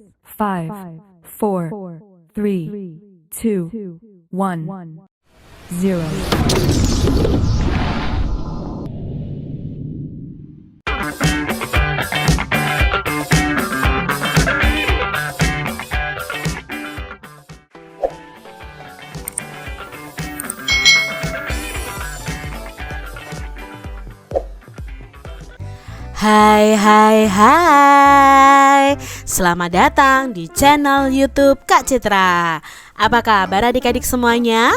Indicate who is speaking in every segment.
Speaker 1: 5, 4, 3, 2, 1, 0.
Speaker 2: Hai. Selamat datang di channel YouTube Kak Citra. Apa kabar adik-adik semuanya?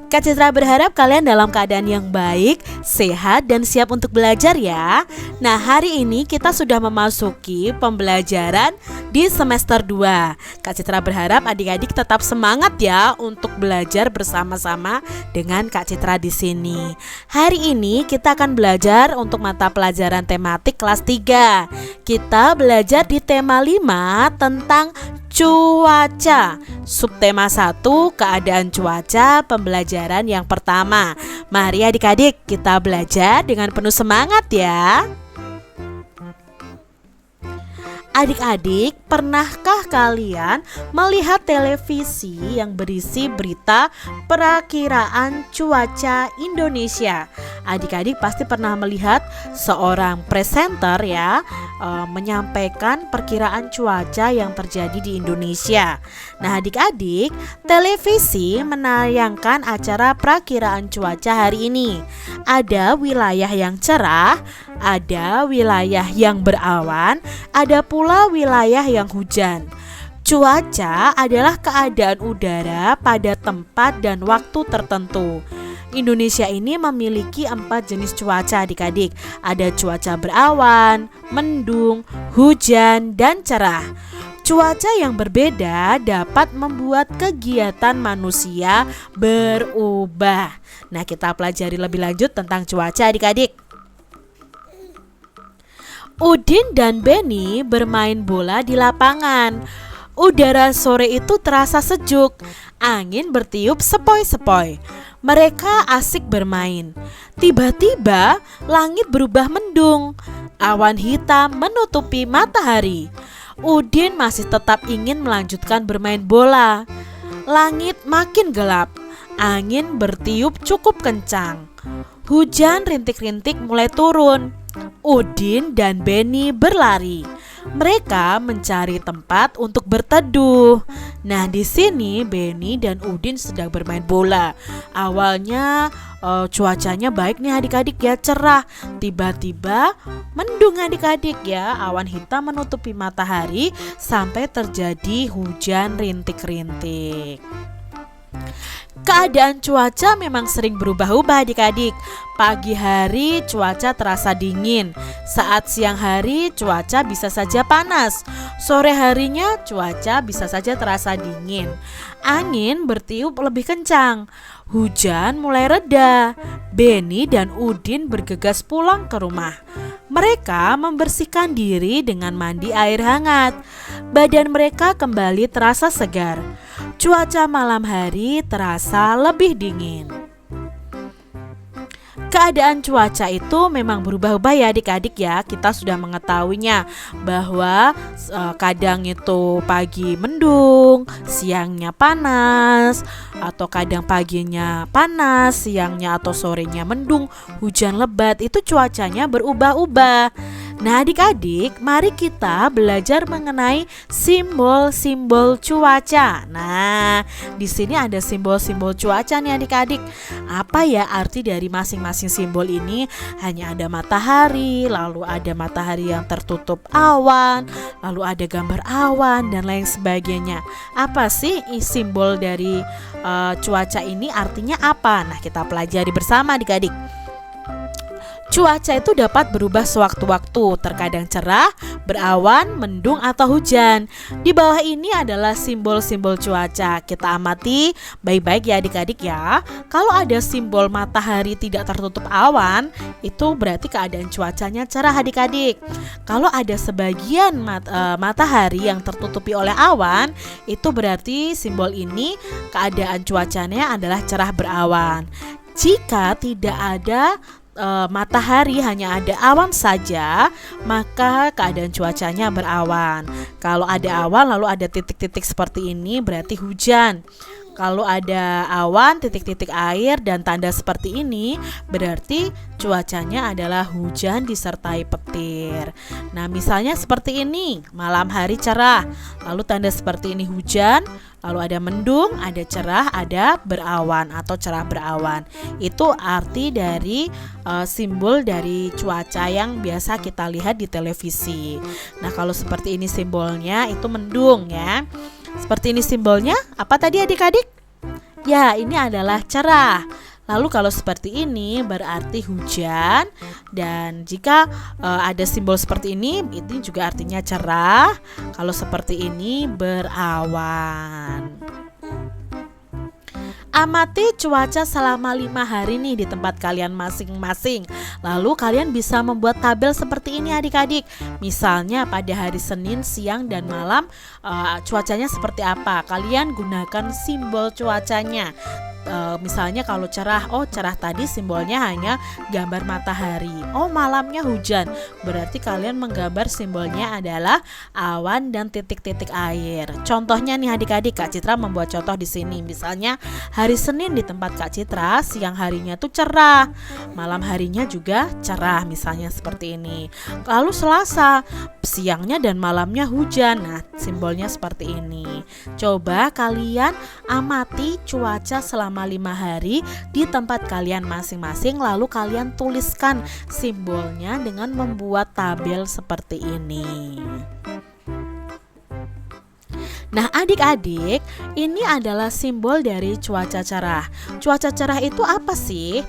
Speaker 2: Kak Citra berharap kalian dalam keadaan yang baik, sehat, dan siap untuk belajar ya. Nah, hari ini kita sudah memasuki pembelajaran di semester 2. Kak Citra berharap adik-adik tetap semangat ya untuk belajar bersama-sama dengan Kak Citra di sini. Hari ini kita akan belajar untuk mata pelajaran tematik kelas 3. Kita belajar di tema 5 tentang cuaca. Subtema 1, keadaan cuaca, pembelajaran yang pertama. Mari adik-adik kita belajar dengan penuh semangat ya. Adik-adik, pernahkah kalian melihat televisi yang berisi berita perakiraan cuaca Indonesia? Adik-adik pasti pernah melihat seorang presenter ya menyampaikan perkiraan cuaca yang terjadi di Indonesia. Nah adik-adik, televisi menayangkan acara perakiraan cuaca hari ini. Ada wilayah yang cerah, ada wilayah yang berawan, ada pula wilayah yang hujan. Cuaca adalah keadaan udara pada tempat dan waktu tertentu. Indonesia ini memiliki 4 jenis cuaca adik-adik. Ada cuaca berawan, mendung, hujan, dan cerah. Cuaca yang berbeda dapat membuat kegiatan manusia berubah. Nah, kita pelajari lebih lanjut tentang cuaca adik-adik. Udin dan Beni bermain bola di lapangan. Udara sore itu terasa sejuk, angin bertiup sepoi-sepoi. Mereka asik bermain. Tiba-tiba langit berubah mendung. Awan hitam menutupi matahari. Udin masih tetap ingin melanjutkan bermain bola. Langit makin gelap. Angin bertiup cukup kencang. Hujan rintik-rintik mulai turun. Udin dan Beni berlari. Mereka mencari tempat untuk berteduh. Nah, di sini Beni dan Udin sedang bermain bola. Awalnya cuacanya baik nih adik-adik ya, cerah. Tiba-tiba mendung adik-adik ya. Awan hitam menutupi matahari sampai terjadi hujan rintik-rintik. Keadaan cuaca memang sering berubah-ubah adik-adik. Pagi hari cuaca terasa dingin. Saat siang hari cuaca bisa saja panas. Sore harinya cuaca bisa saja terasa dingin. Angin bertiup lebih kencang. Hujan mulai reda. Beni dan Udin bergegas pulang ke rumah. Mereka membersihkan diri dengan mandi air hangat. Badan mereka kembali terasa segar. Cuaca malam hari terasa lebih dingin. Keadaan cuaca itu memang berubah-ubah ya adik-adik ya. Kita sudah mengetahuinya bahwa kadang itu pagi mendung, siangnya panas, atau kadang paginya panas, siangnya atau sorenya mendung, hujan lebat. Itu cuacanya berubah-ubah. Nah adik-adik, mari kita belajar mengenai simbol-simbol cuaca. Nah, di sini ada simbol-simbol cuaca nih adik-adik. Apa ya arti dari masing-masing simbol ini? Hanya ada matahari, lalu ada matahari yang tertutup awan, lalu ada gambar awan dan lain sebagainya. Apa sih simbol dari cuaca ini, artinya apa? Nah, kita pelajari bersama adik-adik. Cuaca itu dapat berubah sewaktu-waktu, terkadang cerah, berawan, mendung, atau hujan. Di bawah ini adalah simbol-simbol cuaca. Kita amati baik-baik ya adik-adik ya. Kalau ada simbol matahari tidak tertutup awan, itu berarti keadaan cuacanya cerah adik-adik. Kalau ada sebagian matahari yang tertutupi oleh awan, itu berarti simbol ini keadaan cuacanya adalah cerah berawan. Jika tidak ada matahari hanya ada awan saja, maka keadaan cuacanya berawan. Kalau ada awan lalu ada titik-titik seperti ini berarti hujan. Kalau ada awan, titik-titik air dan tanda seperti ini berarti cuacanya adalah hujan disertai petir. Nah, misalnya seperti ini, malam hari cerah, lalu tanda seperti ini hujan, lalu ada mendung, ada cerah, ada berawan atau cerah berawan. Itu arti dari simbol dari cuaca yang biasa kita lihat di televisi. Nah, kalau seperti ini simbolnya itu mendung ya. Seperti ini simbolnya, apa tadi adik-adik? Ya, ini adalah cerah. Lalu kalau seperti ini berarti hujan. Dan jika ada simbol seperti ini juga artinya cerah. Kalau seperti ini berawan. Amati cuaca selama 5 hari nih di tempat kalian masing-masing. Lalu kalian bisa membuat tabel seperti ini adik-adik. Misalnya pada hari Senin siang dan malam cuacanya seperti apa. Kalian gunakan simbol cuacanya. Misalnya kalau cerah, oh cerah tadi simbolnya hanya gambar matahari. Oh malamnya hujan, berarti kalian menggambar simbolnya adalah awan dan titik-titik air. Contohnya nih adik-adik, Kak Citra membuat contoh di sini. Misalnya hari Senin di tempat Kak Citra siang harinya tuh cerah, malam harinya juga cerah, misalnya seperti ini. Lalu Selasa siangnya dan malamnya hujan. Nah simbolnya seperti ini. Coba kalian amati cuaca selama 5 hari di tempat kalian masing-masing, lalu kalian tuliskan simbolnya dengan membuat tabel seperti ini. Nah adik-adik, ini adalah simbol dari cuaca cerah. Cuaca cerah itu apa sih?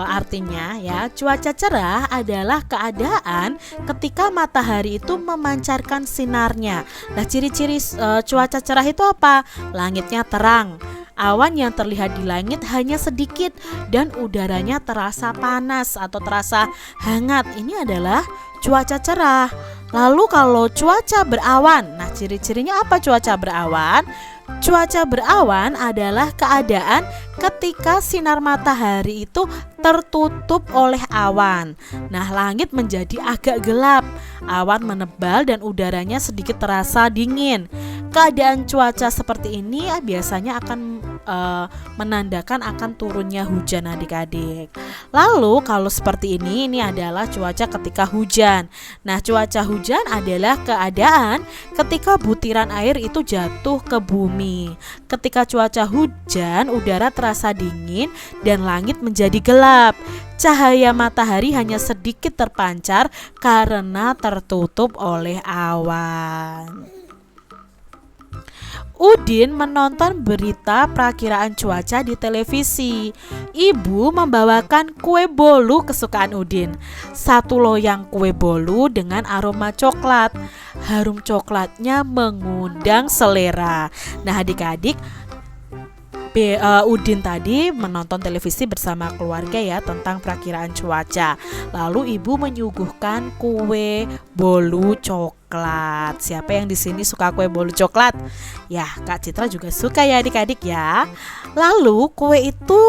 Speaker 2: Artinya ya, cuaca cerah adalah keadaan ketika matahari itu memancarkan sinarnya. Nah ciri-ciri cuaca cerah itu apa? Langitnya terang, awan yang terlihat di langit hanya sedikit, dan udaranya terasa panas atau terasa hangat. Ini adalah cuaca cerah. Lalu kalau cuaca berawan, nah ciri-cirinya apa cuaca berawan? Cuaca berawan adalah keadaan ketika sinar matahari itu tertutup oleh awan. Nah, langit menjadi agak gelap, awan menebal dan udaranya sedikit terasa dingin. Keadaan cuaca seperti ini biasanya akan menandakan akan turunnya hujan adik-adik. Lalu kalau seperti ini adalah cuaca ketika hujan. Nah, cuaca hujan adalah keadaan ketika butiran air itu jatuh ke bumi. Ketika cuaca hujan, udara terasa dingin dan langit menjadi gelap. Cahaya matahari hanya sedikit terpancar karena tertutup oleh awan. Udin menonton berita perakiraan cuaca di televisi. Ibu membawakan kue bolu kesukaan Udin. 1 loyang kue bolu dengan aroma coklat. Harum coklatnya mengundang selera. Nah adik-adik, Udin tadi menonton televisi bersama keluarga ya tentang perakiraan cuaca. Lalu ibu menyuguhkan kue bolu coklat. Siapa yang di sini suka kue bolu coklat? Ya, Kak Citra juga suka ya adik-adik ya. Lalu kue itu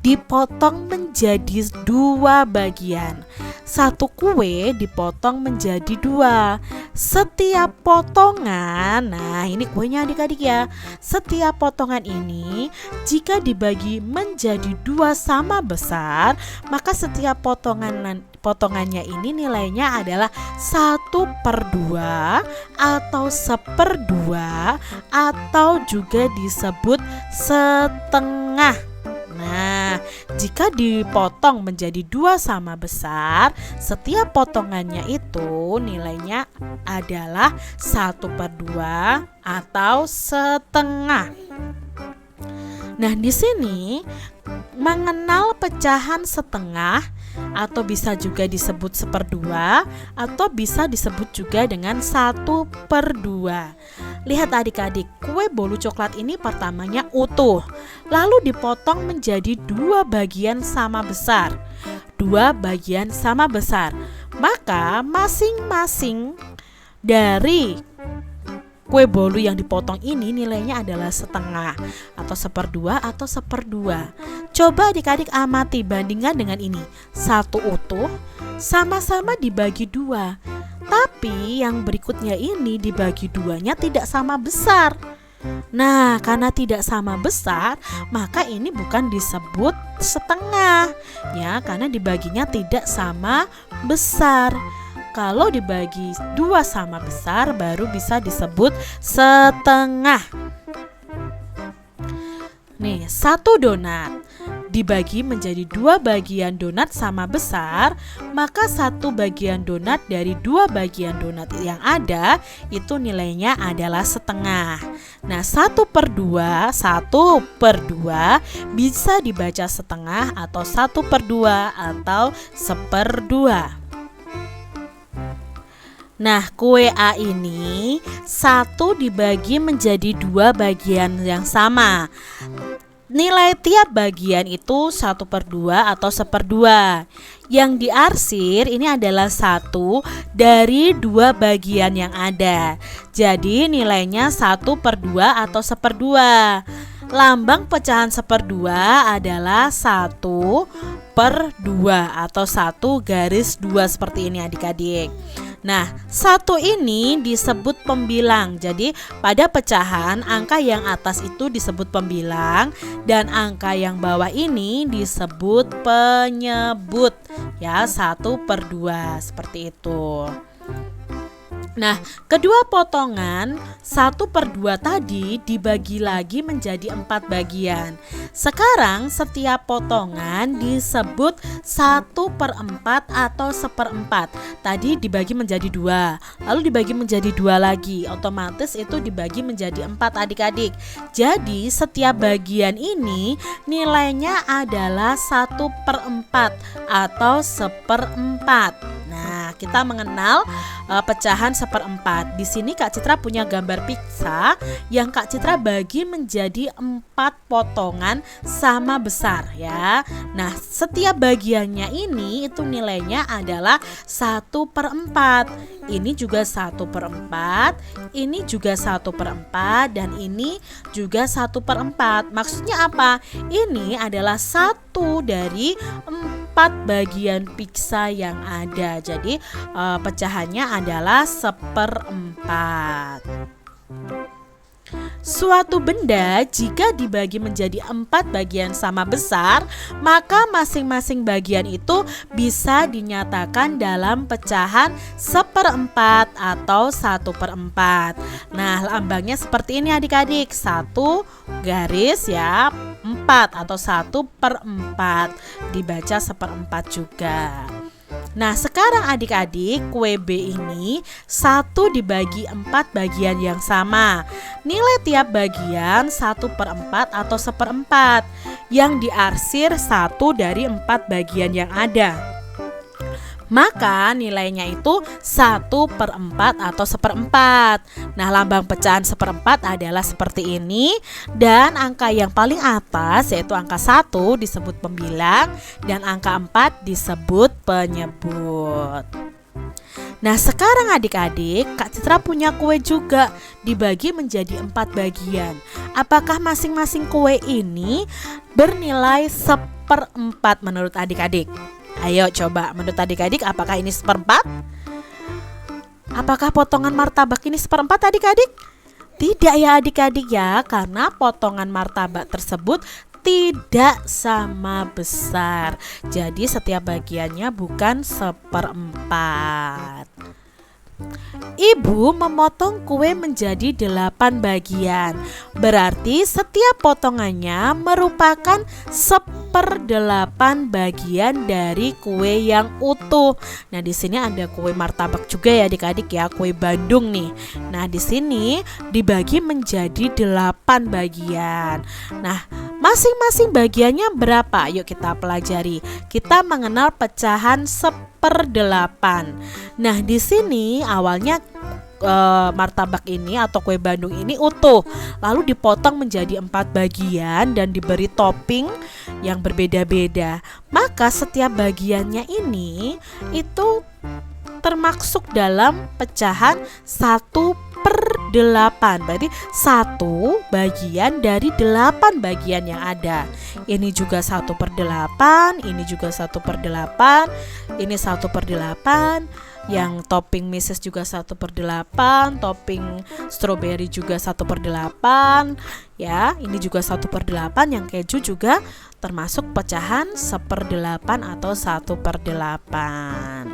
Speaker 2: dipotong menjadi 2 bagian. 1 kue dipotong menjadi 2. Setiap potongan, nah ini kuenya adik-adik ya. Setiap potongan ini jika dibagi menjadi 2 sama besar, maka setiap potongannya ini nilainya adalah 1/2 atau 1/2 atau juga disebut setengah. Nah, jika dipotong menjadi 2 sama besar, setiap potongannya itu nilainya adalah 1/2 atau setengah. Nah, di sini mengenal pecahan setengah atau bisa juga disebut 1/2 atau bisa disebut juga dengan 1/2. Lihat adik-adik, kue bolu coklat ini pertamanya utuh, lalu dipotong menjadi 2 bagian sama besar. 2 bagian sama besar. Maka masing-masing dari kue bolu yang dipotong ini nilainya adalah setengah atau seperdua atau seperdua. Coba adik-adik amati, bandingkan dengan ini. Satu utuh sama-sama dibagi dua, tapi yang berikutnya ini dibagi duanya tidak sama besar. Nah, karena tidak sama besar, maka ini bukan disebut setengah ya, karena dibaginya tidak sama besar. Kalau dibagi dua sama besar baru bisa disebut setengah. Nih, satu donat dibagi menjadi dua bagian donat sama besar, maka satu bagian donat dari dua bagian donat yang ada itu nilainya adalah setengah. Nah, 1/2 bisa dibaca setengah atau 1/2 atau seperdua. Nah, kue A ini 1 dibagi menjadi dua bagian yang sama. Nilai tiap bagian itu 1/2 atau seperdua. Yang diarsir ini adalah 1 dari dua bagian yang ada. Jadi nilainya 1/2 atau seperdua. Lambang pecahan seperdua adalah 1/2 atau 1/2 seperti ini adik-adik. Nah, 1 ini disebut pembilang. Jadi pada pecahan angka yang atas itu disebut pembilang dan angka yang bawah ini disebut penyebut. Ya, 1/2 seperti itu. Nah, kedua potongan 1/2 tadi dibagi lagi menjadi 4 bagian. Sekarang setiap potongan disebut 1/4 atau seperempat. Tadi dibagi menjadi 2, lalu dibagi menjadi 2 lagi. Otomatis itu dibagi menjadi 4 adik-adik. Jadi setiap bagian ini nilainya adalah 1/4 atau seperempat. Nah, kita mengenal pecahan seperempat. Di sini Kak Citra punya gambar pizza yang Kak Citra bagi menjadi 4 potongan sama besar ya. Nah, setiap bagiannya ini itu nilainya adalah 1/4. Ini juga 1/4, ini juga 1/4, dan ini juga 1/4. Maksudnya apa? Ini adalah 1 dari 4 bagian pizza yang ada. Jadi pecahannya adalah 1/4. Suatu benda jika dibagi menjadi 4 bagian sama besar, maka masing-masing bagian itu bisa dinyatakan dalam pecahan 1/4 atau 1/4. Nah, lambangnya seperti ini adik-adik, 1 garis ya, 4 atau 1/4, dibaca 1/4 juga. Nah, sekarang adik-adik, kue B ini 1 dibagi 4 bagian yang sama. Nilai tiap bagian 1/4 atau seperempat. Yang diarsir 1 dari 4 bagian yang ada. Maka nilainya itu 1/4 atau seperempat. Nah, lambang pecahan seperempat adalah seperti ini. Dan angka yang paling atas yaitu angka 1 disebut pembilang dan angka 4 disebut penyebut. Nah, sekarang adik-adik, Kak Citra punya kue juga dibagi menjadi 4 bagian. Apakah masing-masing kue ini bernilai 1/4 menurut adik-adik? Ayo coba, menurut adik-adik apakah ini 1/4? Apakah potongan martabak ini 1/4 adik-adik? Tidak ya adik-adik ya, karena potongan martabak tersebut tidak sama besar. Jadi setiap bagiannya bukan 1/4. Ibu memotong kue menjadi 8 bagian. Berarti setiap potongannya merupakan 1/8 bagian dari kue yang utuh. Nah, di sini ada kue martabak juga ya adik-adik ya, kue Bandung nih. Nah, di sini dibagi menjadi 8 bagian. Nah, masing-masing bagiannya berapa? Yuk kita pelajari. Kita mengenal pecahan 1/8. Nah, di sini awalnya martabak ini atau kue Bandung ini utuh, lalu dipotong menjadi 4 bagian dan diberi topping yang berbeda-beda. Maka setiap bagiannya ini itu termasuk dalam pecahan 1/8. Berarti 1 bagian dari 8 bagian yang ada. Ini juga 1/8, ini juga 1/8, ini 1/8. Yang topping meses juga 1/8, topping strawberry juga 1/8, ya. Ini juga 1/8. Yang keju juga termasuk pecahan 1/8 atau 1/8.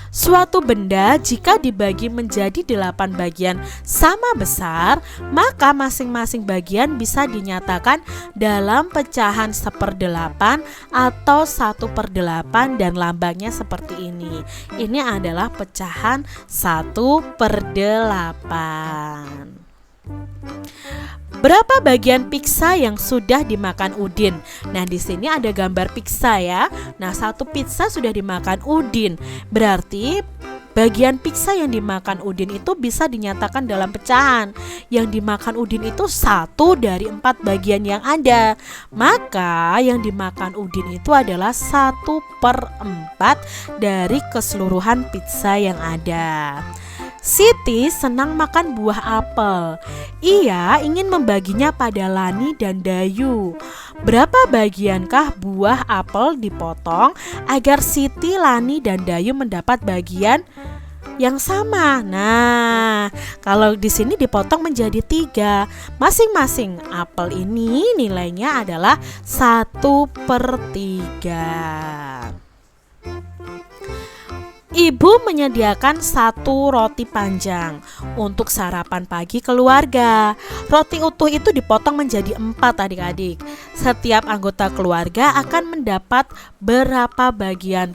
Speaker 2: Suatu benda jika dibagi menjadi 8 bagian sama besar, maka masing-masing bagian bisa dinyatakan dalam pecahan 1/8 atau 1/8 dan lambangnya seperti ini. Ini adalah pecahan 1/8. Berapa bagian pizza yang sudah dimakan Udin? Nah, di sini ada gambar pizza ya. Nah, 1 pizza sudah dimakan Udin. Berarti bagian pizza yang dimakan Udin itu bisa dinyatakan dalam pecahan. Yang dimakan Udin itu 1 dari 4 bagian yang ada. Maka yang dimakan Udin itu adalah 1/4 dari keseluruhan pizza yang ada. Siti senang makan buah apel. Ia ingin membaginya pada Lani dan Dayu. Berapa bagiankah buah apel dipotong agar Siti, Lani, dan Dayu mendapat bagian yang sama? Nah, kalau di sini dipotong menjadi 3. Masing-masing apel ini nilainya adalah 1/3. Ibu menyediakan 1 roti panjang untuk sarapan pagi keluarga. Roti utuh itu dipotong menjadi 4 adik-adik. Setiap anggota keluarga akan mendapat berapa bagian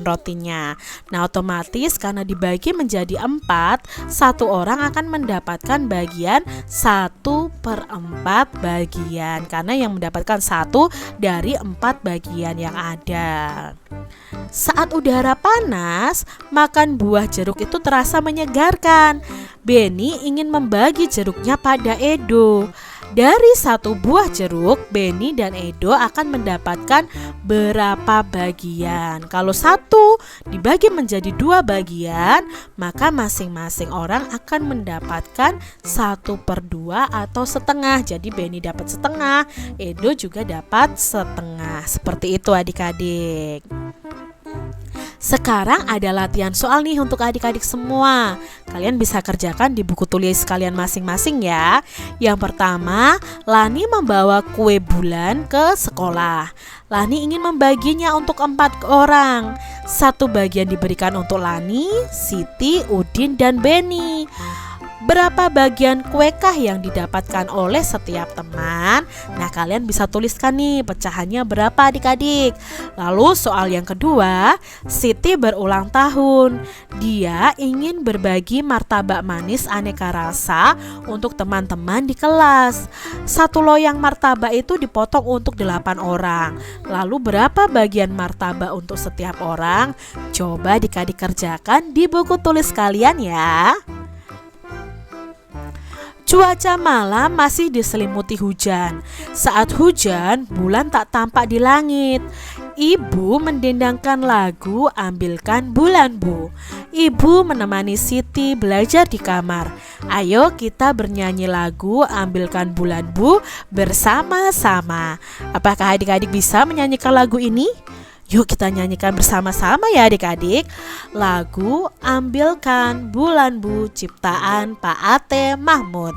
Speaker 2: rotinya. Nah, otomatis karena dibagi menjadi 4, 1 orang akan mendapatkan bagian 1/4 bagian. Karena yang mendapatkan 1 dari 4 bagian yang ada. Saat udara panas, makan buah jeruk itu terasa menyegarkan. Benny ingin membagi jeruknya pada Edo. Dari 1 buah jeruk, Benny dan Edo akan mendapatkan berapa bagian? Kalau 1 dibagi menjadi 2 bagian, maka masing-masing orang akan mendapatkan 1/2 atau setengah. Jadi Benny dapat setengah, Edo juga dapat setengah. Seperti itu adik-adik. Sekarang ada latihan soal nih untuk adik-adik semua. Kalian bisa kerjakan di buku tulis kalian masing-masing ya. Yang pertama, Lani membawa kue bulan ke sekolah. Lani ingin membaginya untuk 4 orang. 1 bagian diberikan untuk Lani, Siti, Udin, dan Benny. Berapa bagian kuekah yang didapatkan oleh setiap teman? Nah, kalian bisa tuliskan nih pecahannya berapa adik-adik. Lalu soal yang kedua, Siti berulang tahun. Dia ingin berbagi martabak manis aneka rasa untuk teman-teman di kelas. 1 loyang martabak itu dipotong untuk 8 orang. Lalu berapa bagian martabak untuk setiap orang? Coba adik-adik kerjakan di buku tulis kalian ya. Cuaca malam masih diselimuti hujan. Saat hujan, bulan tak tampak di langit. Ibu mendendangkan lagu Ambilkan Bulan Bu. Ibu menemani Siti belajar di kamar. Ayo kita bernyanyi lagu Ambilkan Bulan Bu bersama-sama. Apakah adik-adik bisa menyanyikan lagu ini? Yuk kita nyanyikan bersama-sama ya adik-adik. Lagu Ambilkan Bulan Bu ciptaan Pak Ate Mahmud.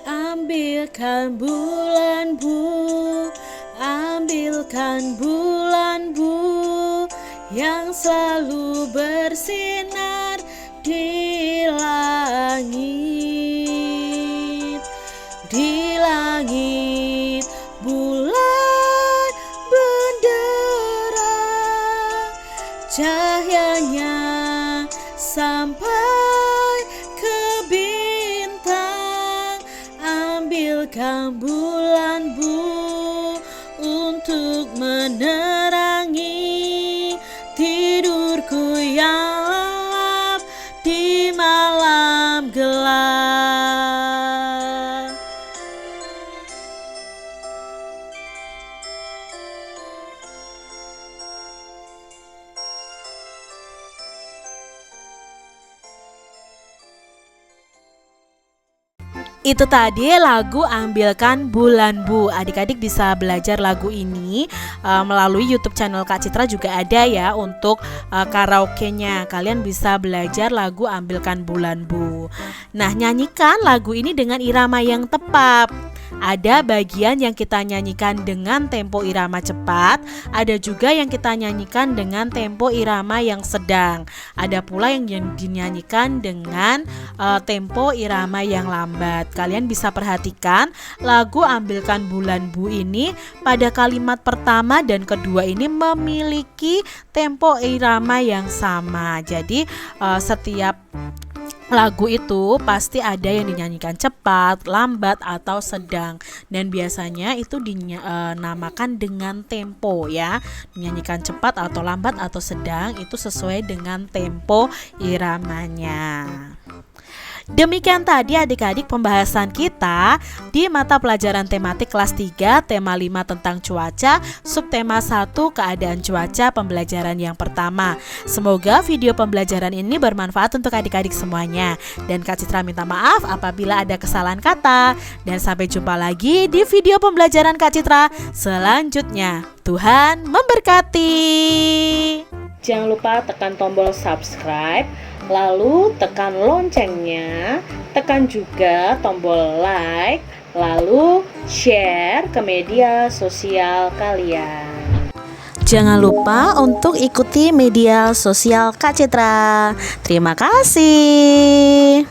Speaker 2: Ambilkan bulan Bu, ambilkan bulan Bu, yang selalu bersinar di langit. Di langit bulan benderang, cahayanya sampai ke bintang. Ambilkan bulan Itu tadi lagu Ambilkan Bulan Bu. Adik-adik bisa belajar lagu ini melalui YouTube channel Kak Citra juga ada ya untuk karaoke-nya. Kalian bisa belajar lagu Ambilkan Bulan Bu. Nah, nyanyikan lagu ini dengan irama yang tepat. Ada bagian yang kita nyanyikan dengan tempo irama cepat, ada juga yang kita nyanyikan dengan tempo irama yang sedang. Ada pula yang dinyanyikan dengan tempo irama yang lambat. Kalian bisa perhatikan lagu Ambilkan Bulan Bu ini pada kalimat pertama dan kedua ini memiliki tempo irama yang sama. Jadi setiap lagu itu pasti ada yang dinyanyikan cepat, lambat, atau sedang. Dan biasanya itu dinamakan dengan tempo ya. Dinyanyikan cepat atau lambat atau sedang itu sesuai dengan tempo iramanya. Demikian tadi adik-adik pembahasan kita di mata pelajaran tematik kelas 3 tema 5 tentang cuaca, subtema 1 keadaan cuaca pembelajaran yang pertama. Semoga video pembelajaran ini bermanfaat untuk adik-adik semuanya. Dan Kak Citra minta maaf apabila ada kesalahan kata. Dan sampai jumpa lagi di video pembelajaran Kak Citra selanjutnya. Tuhan memberkati. Jangan lupa tekan tombol subscribe, lalu tekan loncengnya, tekan juga tombol like, lalu share ke media sosial kalian. Jangan lupa untuk ikuti media sosial Kak Citra. Terima kasih.